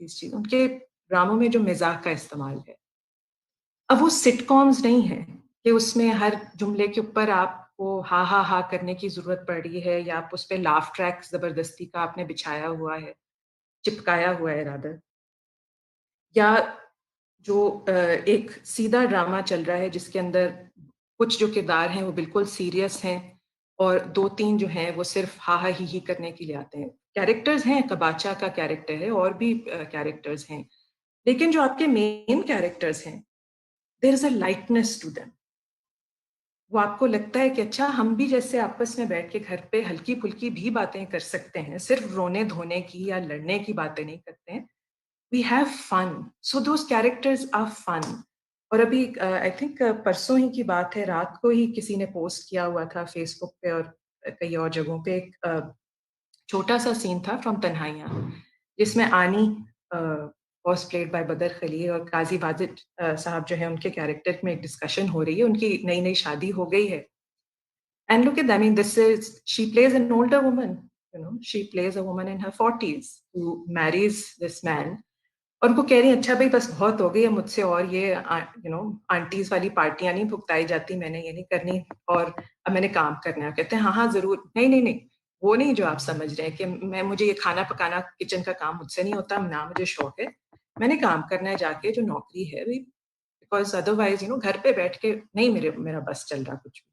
थी इस चीज़ उनके ड्रामों में जो मज़ाक का इस्तेमाल है। अब वो सिटकॉम्स नहीं हैं कि उसमें हर जुमले के ऊपर आपको हा, हा, हा करने की ज़रूरत पड़ रही है या आप उस पे लाफ़ ट्रैक ज़बरदस्ती का आपने बिछाया हुआ है, चिपकाया हुआ है रादर। या जो एक सीधा ड्रामा चल रहा है जिसके अंदर कुछ जो किरदार हैं वो बिल्कुल सीरियस हैं और 2-3 जो हैं वो सिर्फ़ हा, हा, ही करने के लिए आते हैं। कैरेक्टर्स हैं, कबाचा का कैरेक्टर है और भी कैरेक्टर्स हैं। लेकिन जो आपके मेन कैरेक्टर्स हैं, there is a lightness to them. वो आपको लगता है कि अच्छा हम भी जैसे आपस में बैठ के घर पे हल्की-फुल्की भी बातें कर सकते हैं, सिर्फ़ रोने-धोने की या लड़ने की बातें नहीं करते हैं। We have fun, so those characters are fun. और अभी आई थिंक परसों ही की बात है, रात को ही किसी ने पोस्ट किया हुआ था फ़ेसबुक पे और कई और जगहों पे एक छोटा-सा सीन था फ्रॉम तन्हाइयाँ, जिसमें आनी अ, वाज़ प्लेड बाय बदर खलील और काज़ी वाजिद साहब जो हैं उनके कैरेक्टर में एक डिस्कशन हो रही है, उनकी नई-नई शादी हो गई है। And look at that, I mean, this is she plays an older woman, you know, she plays a woman in her 40s who marries this man और वो कह रही है अच्छा भई बस बहुत हो गई है मुझसे और ये यू नो आंटीज़ वाली पार्टियाँ नहीं भुगताई जाती, मैंने ये नहीं करनी और अब मैंने काम करना है। कहते हैं हाँ, हाँ, ज़रूर। नहीं, नहीं, नहीं, वो नहीं जो आप समझ रहे हैं कि मैं मुझे ये खाना पकाना किचन का काम मुझसे नहीं होता, ना मुझे शौक है। मैंने काम करना है जाके जो नौकरी है भई बिकॉज़ अदरवाइज़ यू नो घर पे बैठ के नहीं मेरा बस चल रहा कुछ।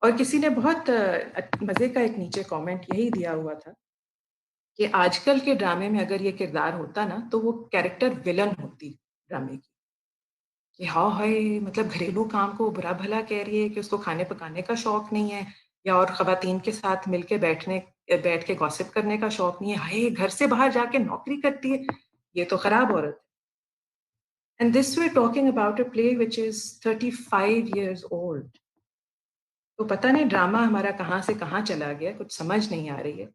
और किसी ने बहुत मज़े का एक नीचे कमेंट यही दिया हुआ था कि आजकल के ड्रामे में अगर ये किरदार होता ना, तो वो कैरेक्टर विलन होती ड्रामे की। कि हाँ, हाय मतलब घरेलू काम को बुरा-भला कह रही है कि उसको खाने-पकाने का शौक नहीं है या और ख़वातीन के साथ मिलके बैठ के गॉसिप करने का शौक नहीं है। हाय! घर से बाहर जाके नौकरी करती है, ये तो खराब औरत है। And this we are talking about a play which is 35 years old. तो पता नहीं ड्रामा हमारा कहाँ से कहाँ चला गया, कुछ समझ नहीं आ रही है।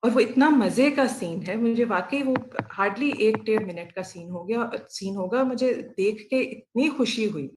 और वो इतना मज़े का सीन है, मुझे वाक़ई वो हार्डली 1 डेढ़ मिनट का सीन हो गया सीन होगा, मुझे देख के इतनी खुशी हुई।